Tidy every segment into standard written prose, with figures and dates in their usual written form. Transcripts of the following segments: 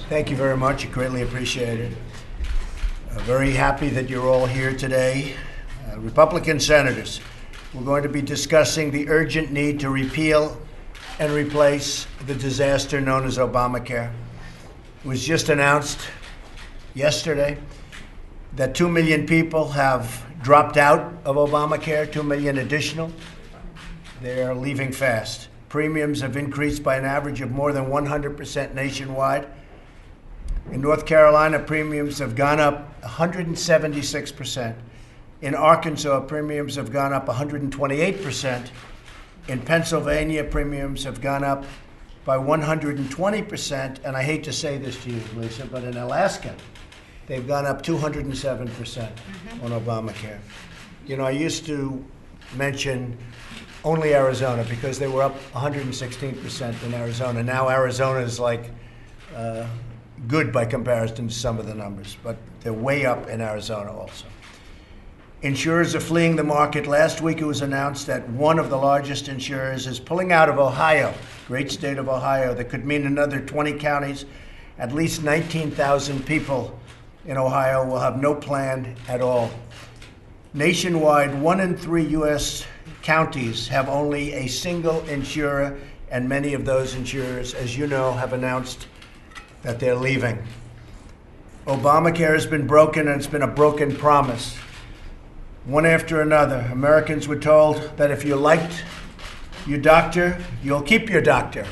Thank you very much. I greatly appreciate it. Very happy that you're all here today. Republican senators, we're going to be discussing the urgent need to repeal and replace the disaster known as Obamacare. It was just announced yesterday that 2 million people have dropped out of Obamacare, 2 million additional. They're leaving fast. Premiums have increased by an average of more than 100% nationwide. In North Carolina, premiums have gone up 176%. In Arkansas, premiums have gone up 128%. In Pennsylvania, premiums have gone up by 120%. And I hate to say this to you, Lisa, but in Alaska, they've gone up 207% on Obamacare. You know, I used to mention only Arizona because they were up 116% in Arizona. Now Arizona is like good by comparison to some of the numbers, but they're way up in Arizona also. Insurers are fleeing the market. Last week it was announced that one of the largest insurers is pulling out of Ohio, great state of Ohio. That could mean another 20 counties, at least 19,000 people in Ohio will have no plan at all. Nationwide, 1 in 3 U.S. counties have only a single insurer, and many of those insurers, as you know, have announced that they're leaving. Obamacare has been broken, and it's been a broken promise. One after another, Americans were told that if you liked your doctor, you'll keep your doctor.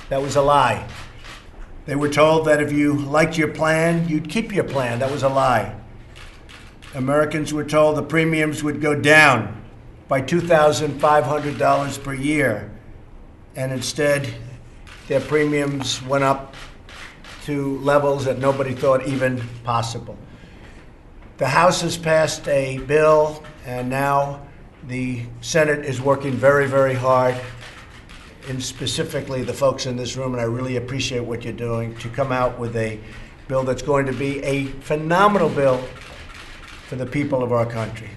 That was a lie. They were told that if you liked your plan, you'd keep your plan. That was a lie. Americans were told the premiums would go down by $2,500 per year, and instead their premiums went up to levels that nobody thought even possible. The House has passed a bill, and now the Senate is working very, very hard, and specifically the folks in this room, and I really appreciate what you're doing, to come out with a bill that's going to be a phenomenal bill for the people of our country.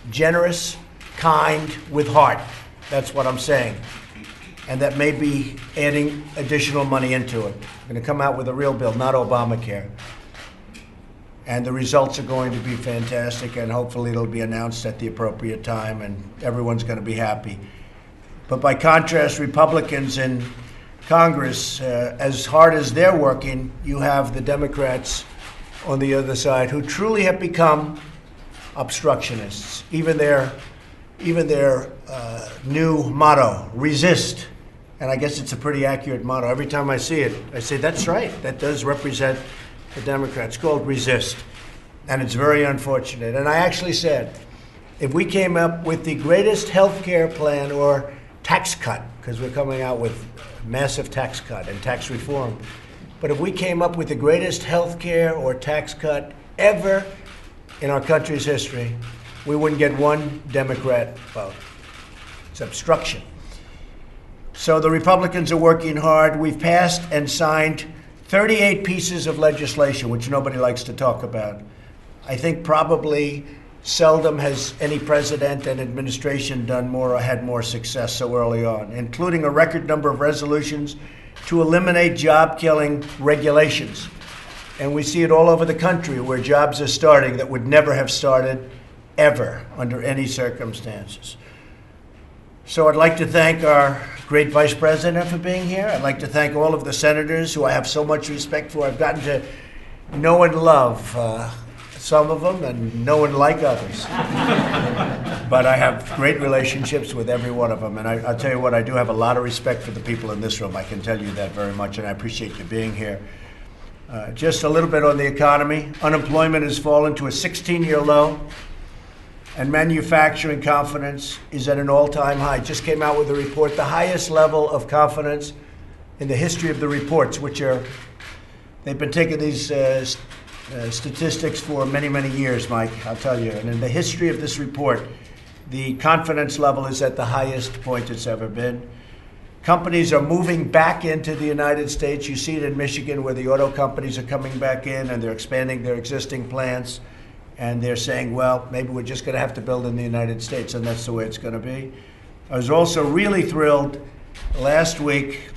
Generous, kind, with heart. That's what I'm saying. And that may be adding additional money into it. We're going to come out with a real bill, not Obamacare. And the results are going to be fantastic, and hopefully it'll be announced at the appropriate time, and everyone's going to be happy. But by contrast, Republicans in Congress, as hard as they're working, you have the Democrats on the other side who truly have become obstructionists. Even their new motto, resist. And I guess it's a pretty accurate motto. Every time I see it, I say, that's right. That does represent the Democrats. It's called resist. And it's very unfortunate. And I actually said, if we came up with the greatest health care plan or tax cut, because we're coming out with massive tax cut and tax reform, but if we came up with the greatest health care or tax cut ever in our country's history, we wouldn't get one Democrat vote. It's obstruction. So the Republicans are working hard. We've passed and signed 38 pieces of legislation, which nobody likes to talk about. I think probably seldom has any president and administration done more or had more success so early on, including a record number of resolutions to eliminate job-killing regulations. And we see it all over the country where jobs are starting that would never have started ever under any circumstances. So I'd like to thank our great vice president for being here. I'd like to thank all of the senators who I have so much respect for. I've gotten to know and love some of them and know and like others. But I have great relationships with every one of them. And I'll tell you what, I do have a lot of respect for the people in this room. I can tell you that very much, and I appreciate you being here. Just a little bit on the economy. Unemployment has fallen to a 16-year low. And manufacturing confidence is at an all-time high. Just came out with a report, the highest level of confidence in the history of the reports, which are, they've been taking these statistics for many, many years, Mike, I'll tell you. And in the history of this report, the confidence level is at the highest point it's ever been. Companies are moving back into the United States. You see it in Michigan where the auto companies are coming back in and they're expanding their existing plants. And they're saying, well, maybe we're just going to have to build in the United States, and that's the way it's going to be. I was also really thrilled last week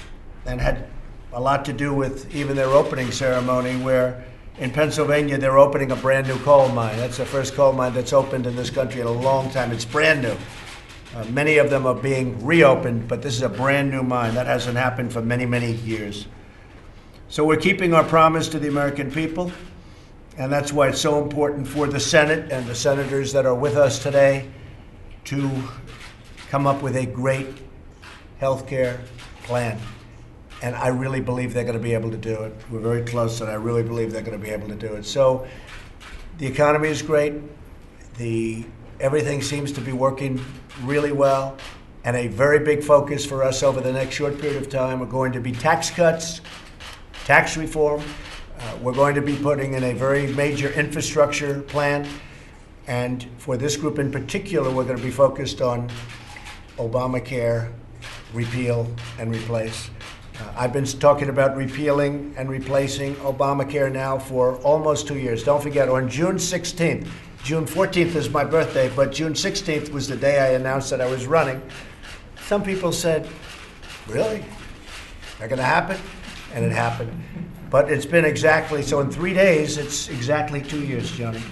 and had a lot to do with even their opening ceremony, where in Pennsylvania they're opening a brand new coal mine. That's the first coal mine that's opened in this country in a long time. It's brand new. Many of them are being reopened, but this is a brand new mine. That hasn't happened for many, many years. So we're keeping our promise to the American people, and that's why it's so important for the Senate and the senators that are with us today to come up with a great health care plan. And I really believe they're going to be able to do it. We're very close, and I really believe they're going to be able to do it. So the economy is great. Everything seems to be working really well. And a very big focus for us over the next short period of time are going to be tax cuts, tax reform. We're going to be putting in a very major infrastructure plan. And for this group in particular, we're going to be focused on Obamacare, repeal and replace. I've been talking about repealing and replacing Obamacare now for almost 2 years. Don't forget, on June 16th, June 14th is my birthday, but June 16th was the day I announced that I was running. Some people said, really? That going to happen? And it happened. But it's been exactly, so in 3 days, it's exactly 2 years, Johnny.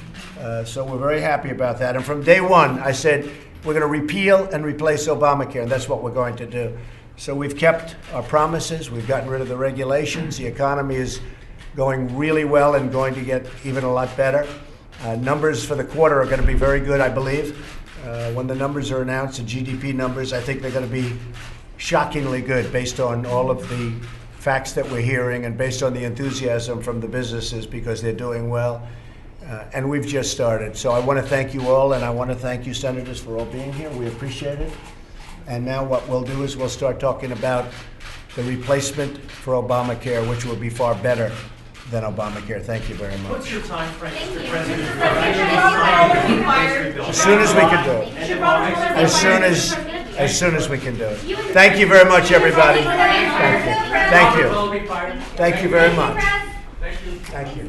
So we're very happy about that. And from day one, I said, we're going to repeal and replace Obamacare, and that's what we're going to do. So we've kept our promises. We've gotten rid of the regulations. The economy is going really well and going to get even a lot better. Numbers for the quarter are going to be very good, I believe. When the numbers are announced, the GDP numbers, I think they're going to be shockingly good based on all of the facts that we're hearing and based on the enthusiasm from the businesses because they're doing well. And we've just started. So I want to thank you all, and I want to thank you, senators, for all being here. We appreciate it. And now what we'll do is we'll start talking about the replacement for Obamacare, which will be far better than Obamacare. Thank you very much. What's your time frame, Mr. President? As soon as we can do it. As soon as we can do it. Thank you very much, everybody. Thank you. Thank you. Thank you very much. Thank you. Thank you.